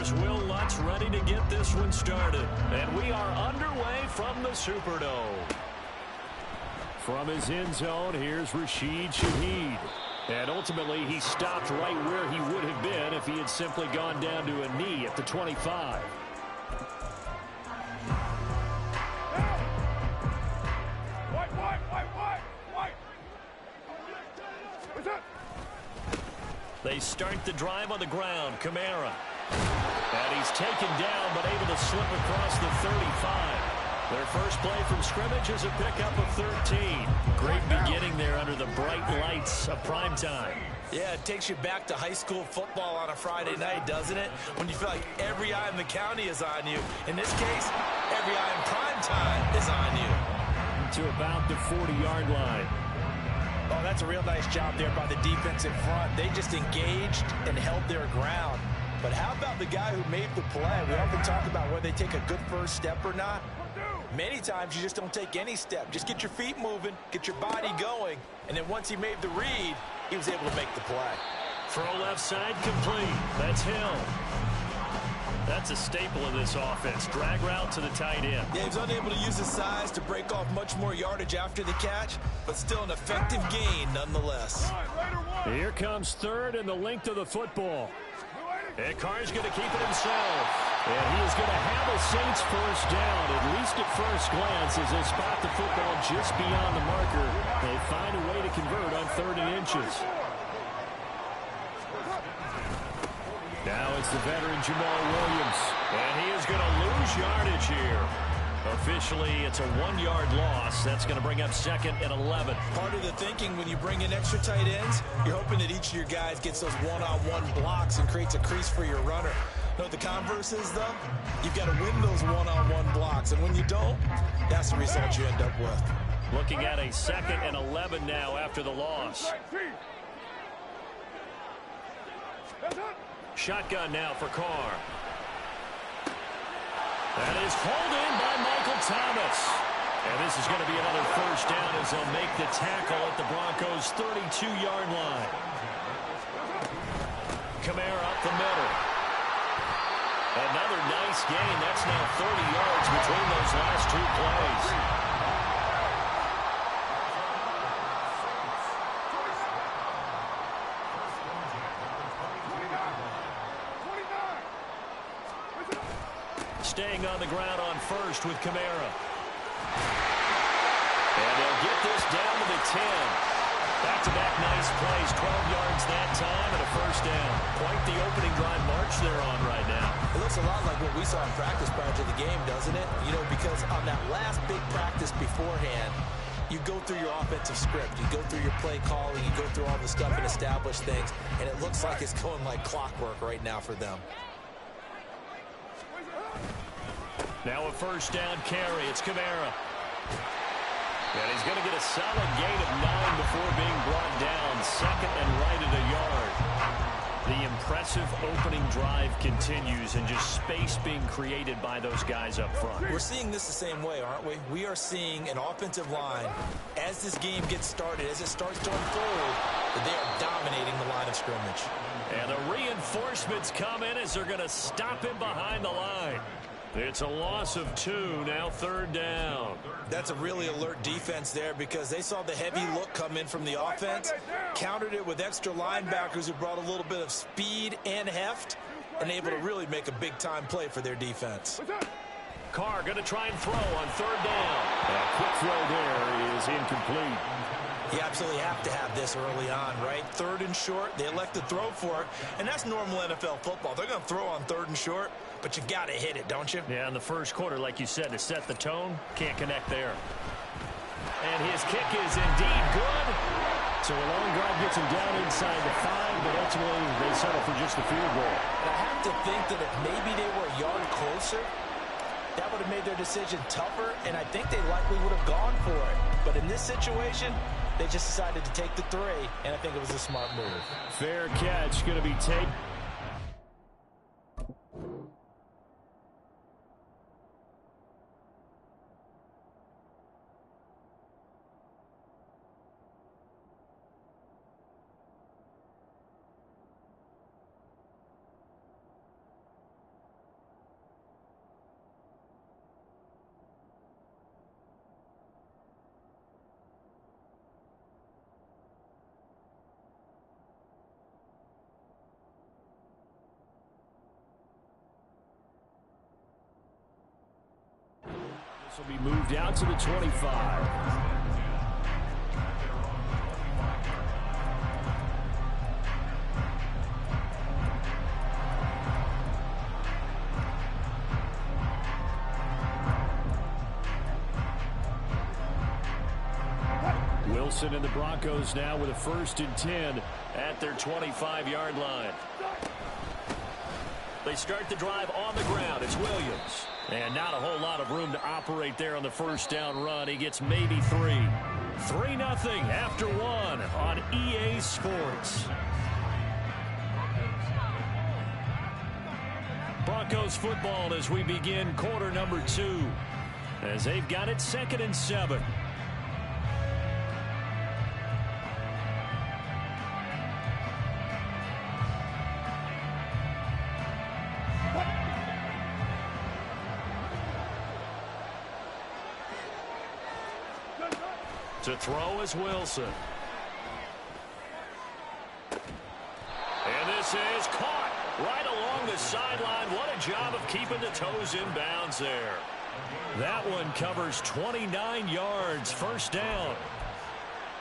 Here's Will Lutz ready to get this one started. And we are underway from the Superdome. From his end zone, here's Rashid Shaheed. And ultimately, he stopped right where he would have been if he had simply gone down to a knee at the 25. They start the drive on the ground. Kamara. And he's taken down, but able to slip across the 35. Their first play from scrimmage is a pickup of 13. Great beginning there under the bright lights of prime time. Yeah, it takes you back to high school football on a Friday night, doesn't it? When you feel like every eye in the county is on you. In this case, every eye in prime time is on you. To about the 40-yard line. Oh, that's a real nice job there by the defense in front. They just engaged and held their ground. But how about the guy who made the play? We often talk about whether they take a good first step or not. Many times you just don't take any step. Just get your feet moving, get your body going, and then once he made the read, he was able to make the play. Throw left side complete. That's Hill. That's a staple of this offense. Drag route to the tight end. Yeah, he was unable to use his size to break off much more yardage after the catch, but still an effective gain nonetheless. Here comes third and the length of the football. And Carr's going to keep it himself. And he is going to have a Saints first down, at least at first glance, as they spot the football just beyond the marker. They find a way to convert on 3rd and inches. Now it's the veteran Jamal Williams. And he is going to lose yardage here. Officially, it's a 1-yard loss. That's going to bring up 2nd and 11. Part of the thinking when you bring in extra tight ends, you're hoping that each of your guys gets those one-on-one blocks and creates a crease for your runner. You know what the converse is, though? You've got to win those one-on-one blocks, and when you don't, that's the result you end up with. Looking at a 2nd and 11 now after the loss. Shotgun now for Carr. That is hauled in by Michael Thomas. And this is going to be another first down as they'll make the tackle at the Broncos' 32-yard line. Kamara up the middle. Another nice gain. That's now 30 yards between those last 2 plays. Staying on the ground on first with Kamara. And they'll get this down to the 10. Back-to-back nice plays, 12 yards that time and a first down. Quite the opening drive march they're on right now. It looks a lot like what we saw in practice prior to the game, doesn't it? You know, because on that last big practice beforehand, you go through your offensive script, you go through your play calling, you go through all the stuff and establish things, and it looks like it's going like clockwork right now for them. Now a first down carry. It's Kamara. And he's going to get a solid gain of 9 before being brought down. 2nd and right at a yard. The impressive opening drive continues and just space being created by those guys up front. We're seeing this the same way, aren't we? We are seeing an offensive line, as this game gets started, as it starts to unfold, that they are dominating the line of scrimmage. And the reinforcements come in as they're going to stop him behind the line. It's a loss of 2, now 3rd down. That's a really alert defense there because they saw the heavy look come in from the offense, countered it with extra linebackers who brought a little bit of speed and heft, and able to really make a big-time play for their defense. Carr going to try and throw on 3rd down. A quick throw there is incomplete. You absolutely have to have this early on, right? 3rd and short, they elect to throw for it, and that's normal NFL football. They're going to throw on 3rd and short, but you got to hit it, don't you? Yeah, in the first quarter, like you said, to set the tone, can't connect there. And his kick is indeed good. So a long drive gets him down inside the 5, but ultimately they settle for just the field goal. And I have to think that if maybe they were a yard closer, that would have made their decision tougher, and I think they likely would have gone for it. But in this situation, they just decided to take the 3, and I think it was a smart move. Fair catch, going to be taken. Will be moved out to the 25. Wilson and the Broncos now with a 1st and 10 at their 25-yard line. They start the drive on the ground. It's Williams. And not a whole lot of room to operate there on the 1st down run. He gets maybe 3. 3-0 after 1 on EA Sports. Broncos football as we begin quarter number 2. As they've got it 2nd and 7. To throw is Wilson. And this is caught right along the sideline. What a job of keeping the toes in bounds there. That one covers 29 yards. 1st down.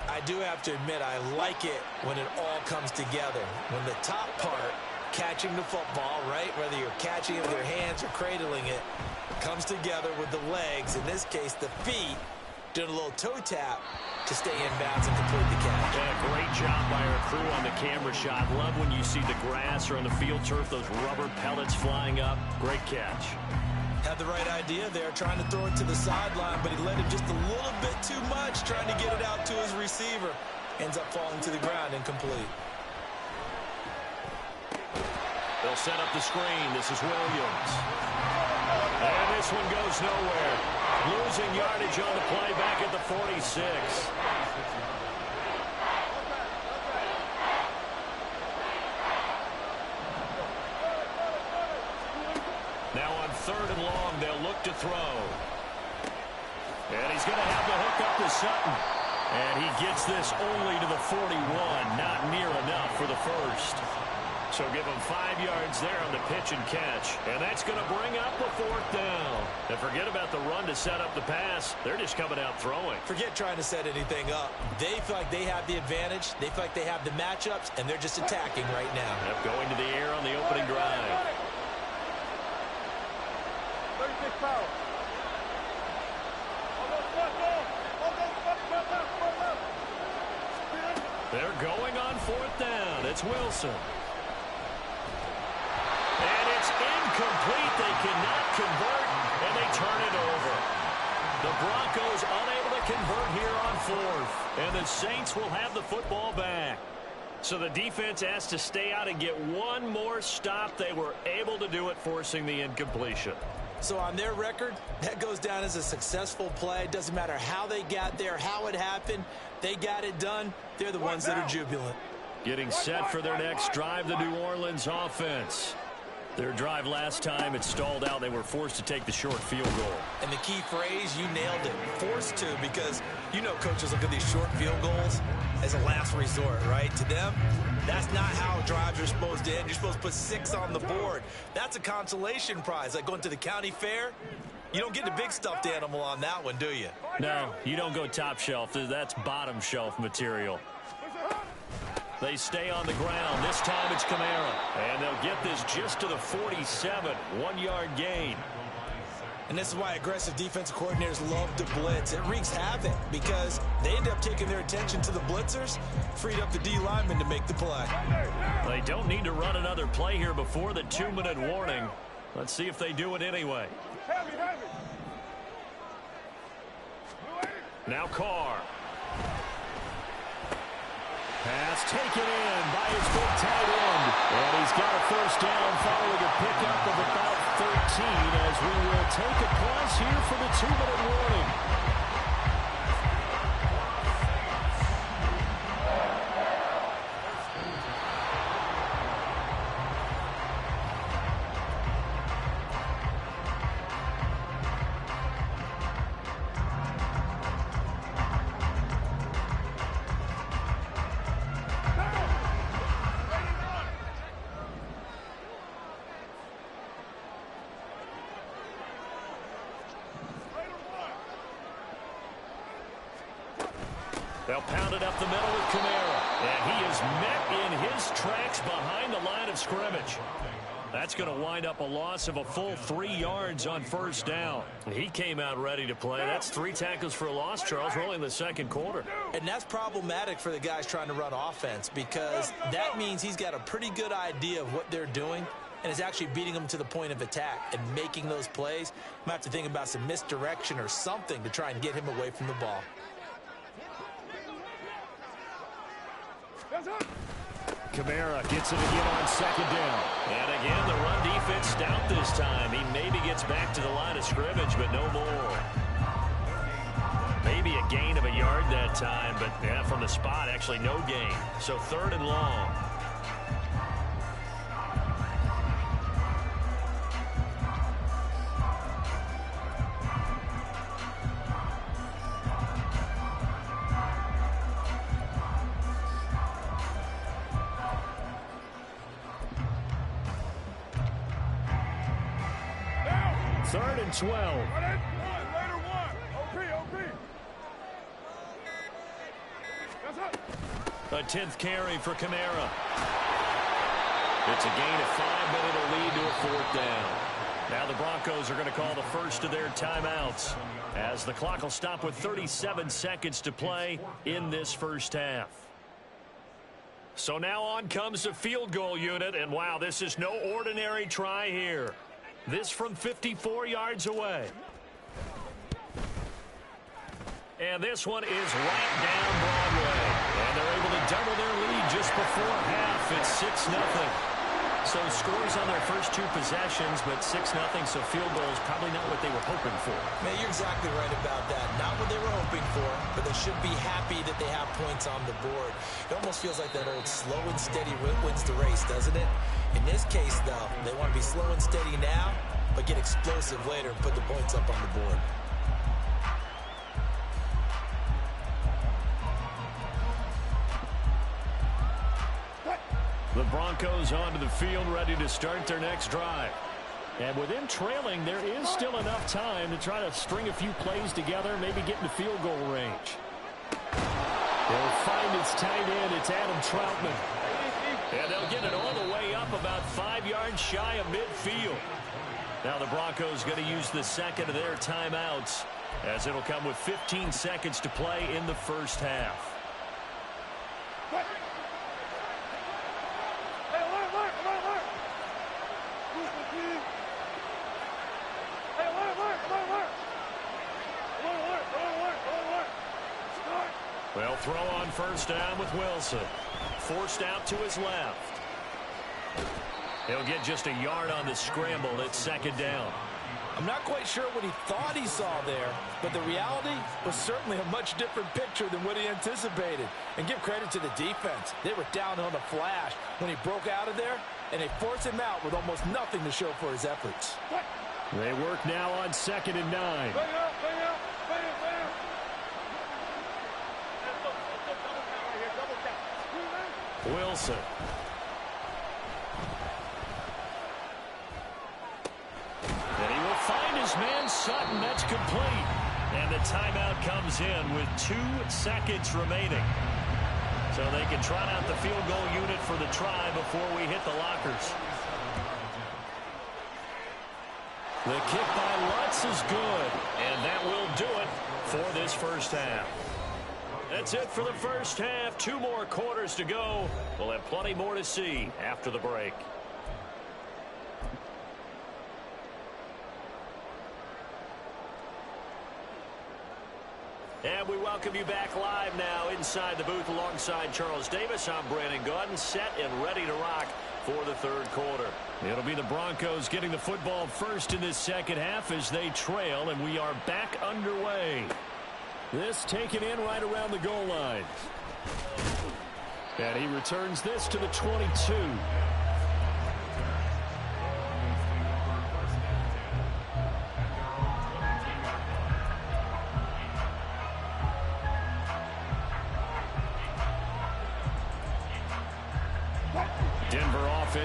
I do have to admit, I like it when it all comes together. When the top part, catching the football, right, whether you're catching it with your hands or cradling it, comes together with the legs, in this case the feet, doing a little toe tap to stay in bounds and complete the catch. Yeah, great job by our crew on the camera shot. Love when you see the grass or on the field turf, those rubber pellets flying up. Great catch. Had the right idea there, trying to throw it to the sideline, but he let it just a little bit too much, trying to get it out to his receiver. Ends up falling to the ground, incomplete. They'll set up the screen. This is Williams. And this one goes nowhere. Losing yardage on the play back at the 46. Now on 3rd and long, they'll look to throw. And he's going to have to hook up to Sutton. And he gets this only to the 41. Not near enough for the 1st. So give him 5 yards there on the pitch and catch. And that's going to bring up a 4th down. And forget about the run to set up the pass. They're just coming out throwing. Forget trying to set anything up. They feel like they have the advantage. They feel like they have the matchups, and they're just attacking right now. Yep, going to the air on the opening drive. They're going on 4th down. It's Wilson. And it's incomplete. They cannot convert, and they turn it over. The Broncos unable to convert here on 4th. And the Saints will have the football back. So the defense has to stay out and get one more stop. They were able to do it, forcing the incompletion. So on their record, that goes down as a successful play. It doesn't matter how they got there, how it happened. They got it done. They're the ones that are jubilant. Getting set for their next drive, the New Orleans offense. Their drive last time, it stalled out. They were forced to take the short field goal. And the key phrase, you nailed it, forced to, because you know coaches look at these short field goals as a last resort, right? To them, that's not how drives are supposed to end. You're supposed to put 6 on the board. That's a consolation prize, like going to the county fair. You don't get the big stuffed animal on that one, do you? No, you don't go top shelf. That's bottom shelf material. They stay on the ground. This time it's Kamara. And they'll get this just to the 47. 1-yard gain. And this is why aggressive defensive coordinators love to blitz. It wreaks havoc because they end up taking their attention to the blitzers, freed up the D lineman to make the play. They don't need to run another play here before the 2-minute warning. Let's see if they do it anyway. Now Carr. Pass taken in by his big tight end. And he's got a 1st down following a pickup of about 13 as we will take a pause here for the 2-minute warning. They'll pound it up the middle with Kamara. And he is met in his tracks behind the line of scrimmage. That's going to wind up a loss of a full 3 yards on first down. He came out ready to play. That's 3 tackles for a loss, Charles, rolling in the second quarter. And that's problematic for the guys trying to run offense, because that means he's got a pretty good idea of what they're doing and is actually beating them to the point of attack and making those plays. Might have to think about some misdirection or something to try and get him away from the ball. Kamara gets it again on second down. And again, the run defense stout this time. He maybe gets back to the line of scrimmage, but no more. Maybe a gain of a yard that time, but yeah, from the spot, actually no gain. So 3rd and long. Third and 12. A 10th carry for Kamara. It's a gain of 5, but it'll lead to a 4th down. Now the Broncos are going to call the first of their timeouts, as the clock will stop with 37 seconds to play in this first half. So now on comes the field goal unit, and wow, this is no ordinary try here. This from 54 yards away. And this one is right down Broadway. And they're able to double their lead just before half. It's 6-0. So scores on their first 2 possessions, but 6-0, so field goal is probably not what they were hoping for. Man, you're exactly right about that. Not what they were hoping for, but they should be happy that they have points on the board. It almost feels like that old slow and steady wins the race, doesn't it? In this case, though, they want to be slow and steady now, but get explosive later and put the points up on the board. The Broncos onto the field, ready to start their next drive. And with them trailing, there is still enough time to try to string a few plays together, maybe get into field goal range. They'll find its tight end. It's Adam Troutman. And they'll get it all the way up about 5 yards shy of midfield. Now the Broncos going to use the second of their timeouts, as it'll come with 15 seconds to play in the first half. Well, throw on first down with Wilson. Forced out to his left. He'll get just a yard on the scramble. It's second down. I'm not quite sure what he thought he saw there, but the reality was certainly a much different picture than what he anticipated. And give credit to the defense. They were down on the flash when he broke out of there, and they forced him out with almost nothing to show for his efforts. They work now on 2nd and 9. Wilson. And he will find his man Sutton. That's complete. And the timeout comes in with 2 seconds remaining. So they can trot out the field goal unit for the try before we hit the lockers. The kick by Lutz is good. And that will do it for this first half. That's it for the first half. 2 more quarters to go. We'll have plenty more to see after the break. And we welcome you back live now inside the booth alongside Charles Davis. I'm Brandon Gaudin, set and ready to rock for the third quarter. It'll be the Broncos getting the football first in this second half as they trail, and we are back underway. This taken in right around the goal line. And he returns this to the 22.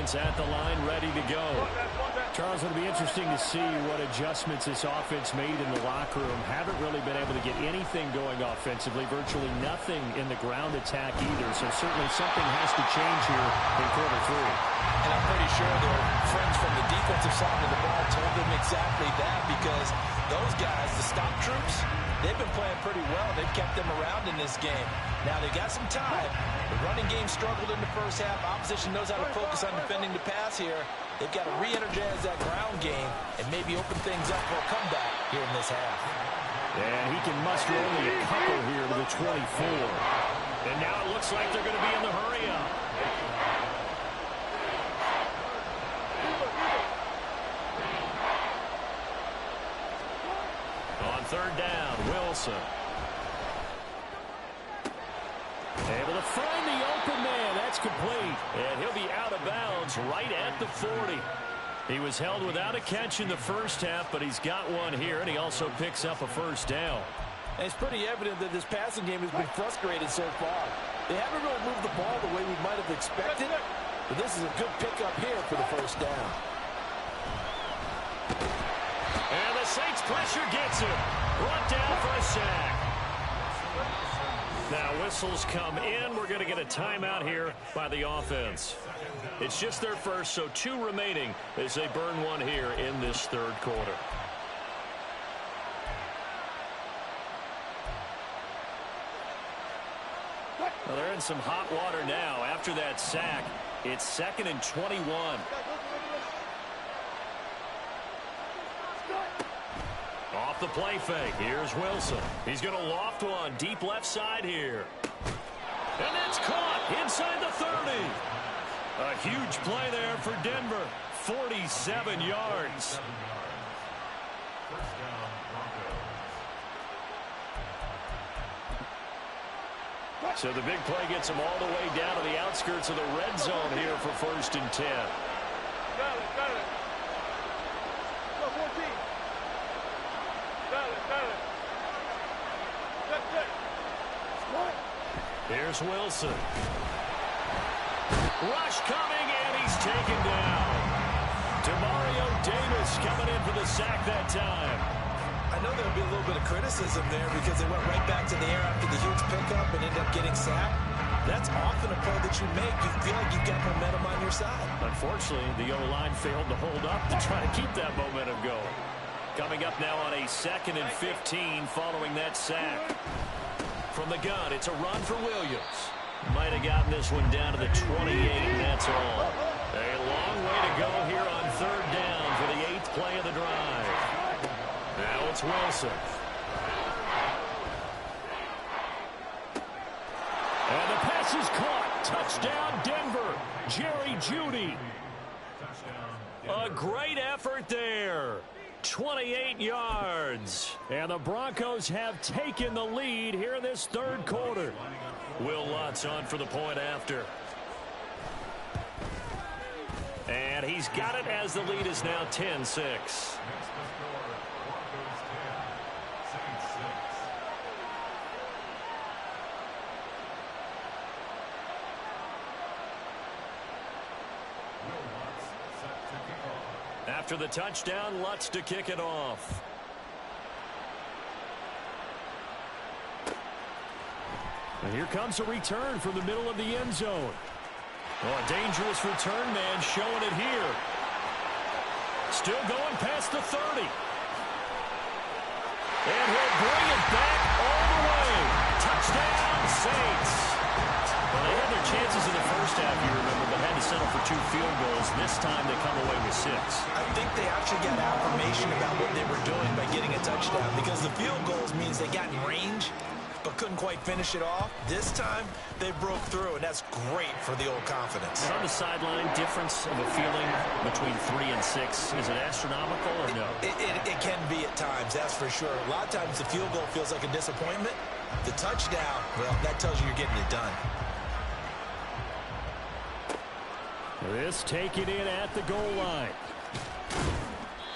offense at the line, ready to go. Charles, it'll be interesting to see what adjustments this offense made in the locker room. Haven't really been able to get anything going offensively, virtually nothing in the ground attack either. So certainly something has to change here in quarter three. And I'm pretty sure their friends from the defensive side of the ball told them exactly that, because those guys, the stop troops, they've been playing pretty well. They've kept them around in this game. Now they got some time. The running game struggled in the first half. Opposition knows how to focus on defending the pass here. They've got to re-energize that ground game and maybe open things up for a comeback here in this half. And he can muster only a couple here to the 24. And now it looks like they're going to be in the hurry-up. On third down, Wilson. Able to find the open man. That's complete. And he'll be out of bounds right at the 40. He was held without a catch in the first half, but he's got one here, and he also picks up a first down. And it's pretty evident that this passing game has been frustrated so far. They haven't really moved the ball the way we might have expected, but this is a good pickup here for the first down. And the Saints pressure gets him. Brought down for a sack. Now whistles come in. We're going to get a timeout here by the offense. It's just their first, so 2 remaining as they burn one here in this third quarter. Well, they're in some hot water now. After that sack, it's 2nd and 21. Off the play fake. Here's Wilson. He's going to loft one deep left side here. And it's caught inside the 30. A huge play there for Denver. 47 yards. So the big play gets him all the way down to the outskirts of the red zone here for 1st and 10. Got it. Go 14. Got it. Here's Wilson. Rush coming, and he's taken down. Demario Davis coming in for the sack that time. I know there'll be a little bit of criticism there because they went right back to the air after the huge pickup and ended up getting sacked. That's often a play that you make. You feel like you've got momentum on your side. Unfortunately, the O-line failed to hold up to try to keep that momentum going. Coming up now on a 2nd and 15 following that sack. From the gun, it's a run for Williams. Might have gotten this one down to the 28, and that's all. A long way to go here on 3rd down for the 8th play of the drive. Now it's Wilson. And the pass is caught. Touchdown, Denver. Jerry Jeudy. A great effort there. 28 yards. And the Broncos have taken the lead here in this third quarter. Will Lutz on for the point after. And he's got it as the lead is now 10-6. After the touchdown, Lutz to kick it off. And here comes a return from the middle of the end zone. Oh, a dangerous return man showing it here. Still going past the 30. And he'll bring it back all the way. Touchdown, Saints. Well, they had their chances in the first half, you remember, but had to settle for 2 field goals. This time they come away with 6. I think they actually got affirmation about what they were doing by getting a touchdown, because the field goals means they got in range but couldn't quite finish it off. This time they broke through, and that's great for the old confidence. And on the sideline, difference of a feeling between 3 and 6, is it astronomical or no? It can be at times, that's for sure. A lot of times the field goal feels like a disappointment. The touchdown, well, that tells you you're getting it done. This taken in at the goal line.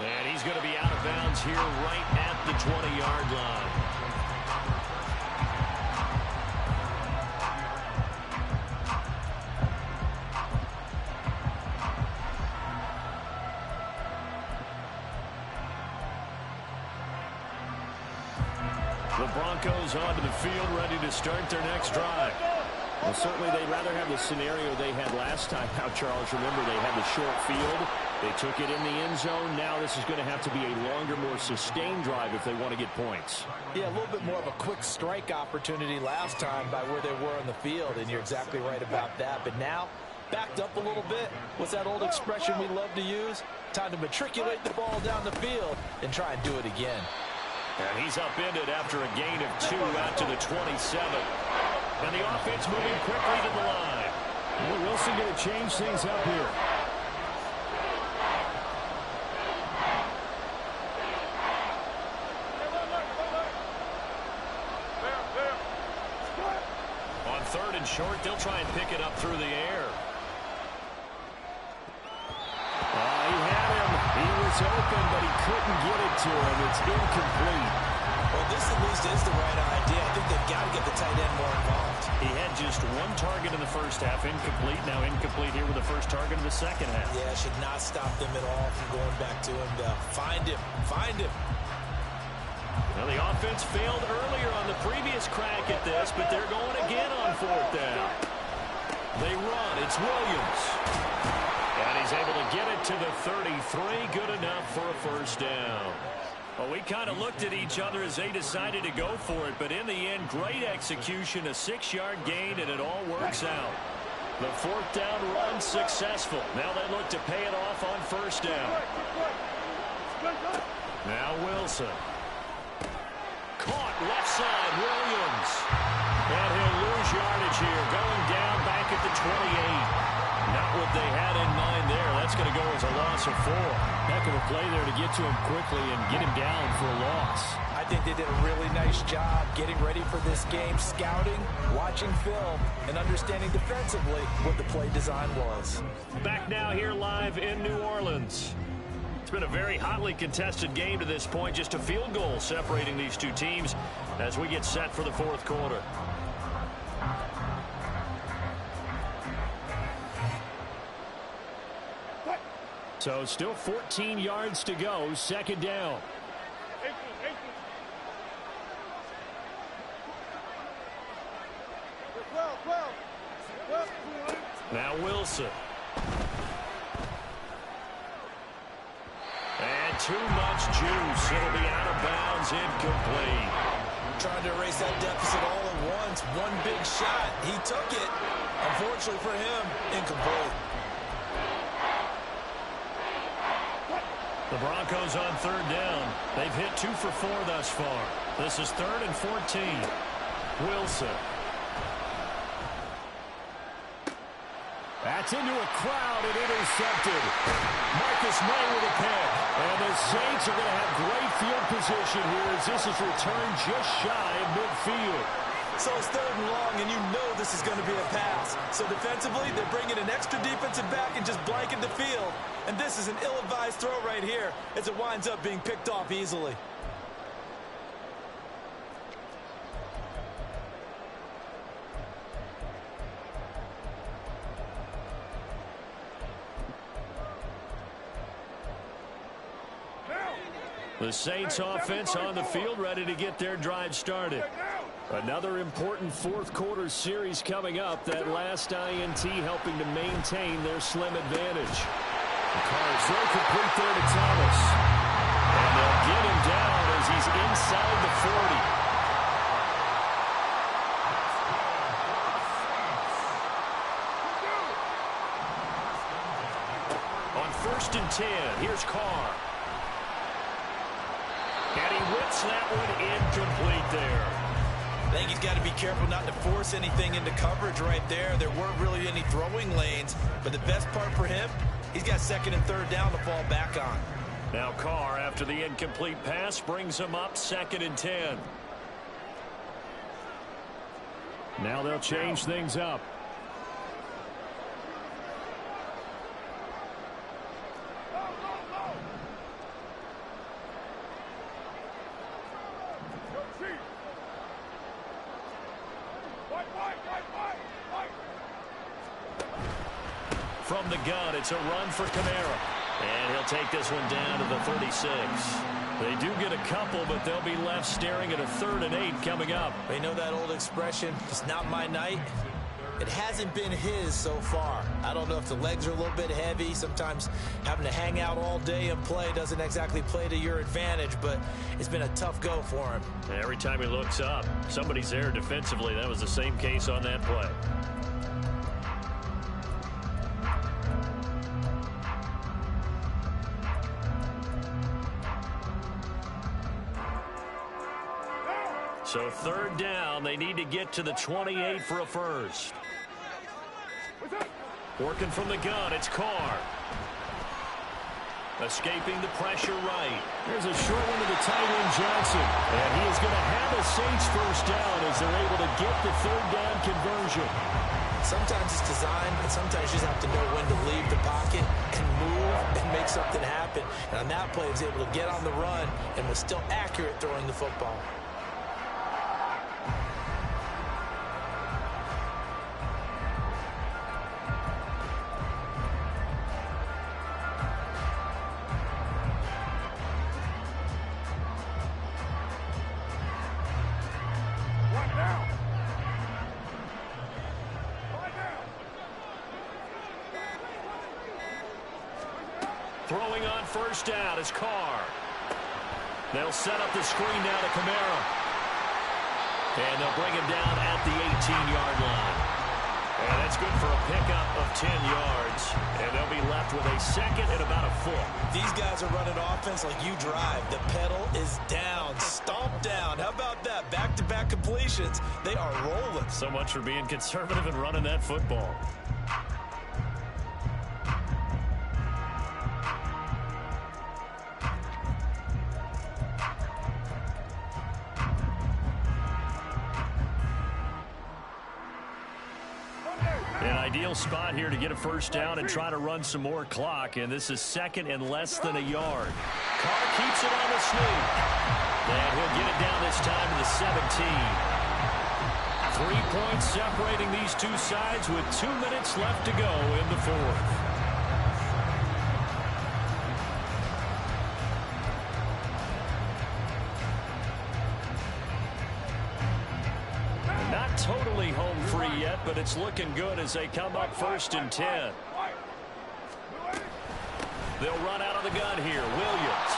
And he's going to be out of bounds here right at the 20-yard line. The Broncos onto the field, ready to start their next drive. Well, certainly they'd rather have the scenario they had last time out, Charles. Remember, they had the short field. They took it in the end zone. Now this is going to have to be a longer, more sustained drive if they want to get points. Yeah, a little bit more of a quick strike opportunity last time by where they were on the field, and you're exactly right about that. But now, backed up a little bit. What's that old expression we love to use? Time to matriculate the ball down the field and try and do it again. And he's upended after a gain of 2 out to the 27. And the offense moving quickly to the line. Well, Wilson going to change things up here. On 3rd and short, they'll try and pick it up through the air. He had him. He was open, but he couldn't get it to him. It's incomplete. Well, this at least is the right idea. I think they've got to get the tight end more involved. He had just 1 target in the first half, incomplete. Now incomplete here with the first target in the second half. Yeah, should not stop them at all from going back to him. Find him. Find him. Well, the offense failed earlier on the previous crack at this, but they're going again on 4th down. They run. It's Williams. And he's able to get it to the 33. Good enough for a first down. Well, we kind of looked at each other as they decided to go for it, but in the end, great execution, a 6-yard gain, and it all works out. The 4th down run successful. Now they look to pay it off on 1st down. Now Wilson. Caught left side, Williams. And he'll lose yardage here, going down back at the 28. Not what they had in mind there. That's going to go as a loss of 4. Heck of a play there to get to him quickly and get him down for a loss. I think they did a really nice job getting ready for this game, scouting, watching film, and understanding defensively what the play design was. Back now here live in New Orleans. It's been a very hotly contested game to this point. Just a field goal separating these two teams as we get set for the 4th quarter. So still 14 yards to go, 2nd down. Now Wilson. And too much juice. It'll be out of bounds, incomplete. Trying to erase that deficit all at once. One big shot. He took it. Unfortunately for him, incomplete. The Broncos on 3rd down. They've hit 2 for 4 thus far. This is 3rd and 14. Wilson. That's into a crowd and intercepted. Marcus May with a pick. And the Saints are going to have great field position here as this is returned just shy of midfield. So it's 3rd and long, and you know this is going to be a pass. So defensively, they're bringing an extra defensive back and just blanking the field. And this is an ill-advised throw right here as it winds up being picked off easily. The Saints offense on the field ready to get their drive started. Another important 4th quarter series coming up. That last INT helping to maintain their slim advantage. The Cards throw complete there to Thomas. And they'll get him down as he's inside the 40. On 1st and 10, here's Carr. And he whips that one incomplete there. I think he's got to be careful not to force anything into coverage right there. There weren't really any throwing lanes, but the best part for him, he's got 2nd and 3rd down to fall back on. Now Carr, after the incomplete pass, brings him up 2nd and 10. Now they'll change things up. From the gun, it's a run for Kamara. And he'll take this one down to the 36. They do get a couple, but they'll be left staring at a 3rd and 8 coming up. They know that old expression, it's not my night. It hasn't been his so far. I don't know if the legs are a little bit heavy. Sometimes having to hang out all day and play doesn't exactly play to your advantage, but it's been a tough go for him. Every time he looks up, somebody's there defensively. That was the same case on that play. So 3rd down, they need to get to the 28 for a first. Working from the gun, it's Carr. Escaping the pressure right. There's a short one to the tight end, Johnson. And he is going to have a Saints first down as they're able to get the 3rd down conversion. Sometimes it's design, and sometimes you just have to know when to leave the pocket and move and make something happen. And on that play, he was able to get on the run and was still accurate throwing the football. Throwing on first down is Carr. They'll set up the screen now to Kamara. And they'll bring him down at the 18-yard line. And that's good for a pickup of 10 yards. And they'll be left with a 2nd and about a foot. These guys are running offense like you drive. The pedal is down, stomp down. How about that? Back-to-back completions. They are rolling. So much for being conservative and running that football. Ideal spot here to get a first down and try to run some more clock, and this is 2nd and less than a yard. Carr keeps it on the sneak. And he'll get it down this time to the 17. 3 points separating these two sides with 2 minutes left to go in the 4th. Totally home free yet, but it's looking good as they come up 1st and 10. They'll run out of the gun here. Williams.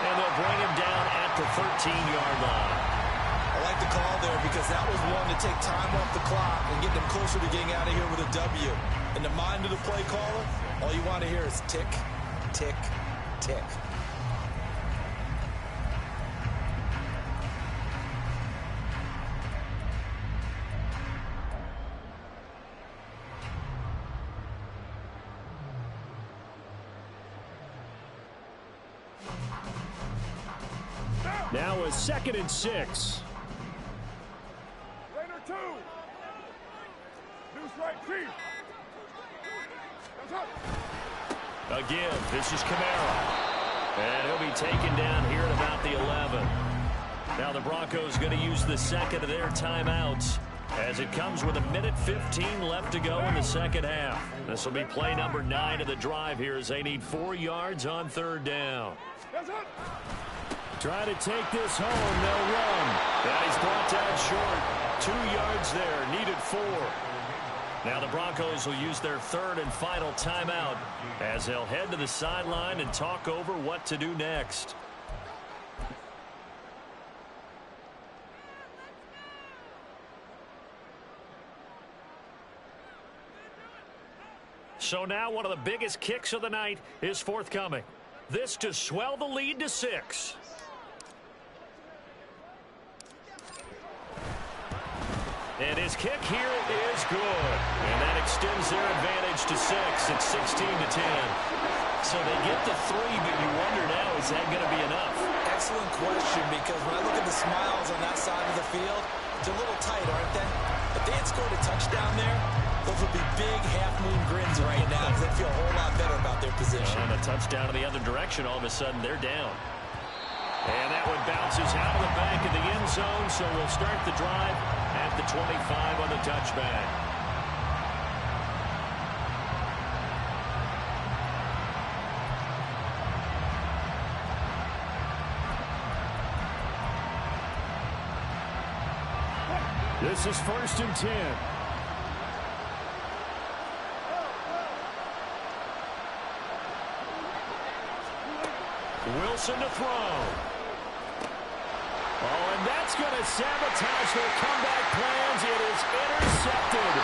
And they'll bring him down at the 13-yard line. I like the call there because that was one to take time off the clock and get them closer to getting out of here with a W. In the mind of the play caller, all you want to hear is tick, tick, tick. Now a 2nd and 6. Raider 2. New strike Chief. Again, this is Kamara. And he'll be taken down here at about the 11. Now the Broncos going to use the 2nd of their timeouts as it comes with 1:15 left to go in the 2nd half. This will be play number 9 of the drive here as they need 4 yards on 3rd down. Try to take this home. They'll run. And he's brought down short. 2 yards there. Needed 4. Now the Broncos will use their 3rd and final timeout as they'll head to the sideline and talk over what to do next. So now one of the biggest kicks of the night is forthcoming. This to swell the lead to 6. And his kick here is good. And that extends their advantage to 6. It's 16-10. So they get the 3, but you wonder now, is that going to be enough? Excellent question, because when I look at the smiles on that side of the field, they're a little tight, aren't they? If they had scored a touchdown there, those would be big half-moon grins right now because they feel a whole lot better about their position. And a touchdown in the other direction, all of a sudden they're down. And that one bounces out of the back of the end zone, so we'll start the drive at the 25 on the touchback. This is 1st and 10. Wilson to throw. Oh, and that's going to sabotage their comeback plans. It is intercepted.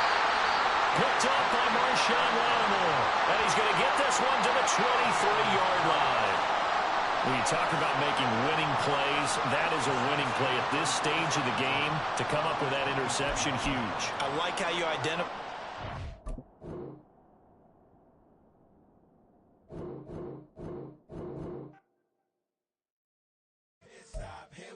Picked up by Marshawn Lattimore. And he's going to get this one to the 23-yard line. When you talk about making winning plays, that is a winning play at this stage of the game. To come up with that interception, huge. I like how you identify.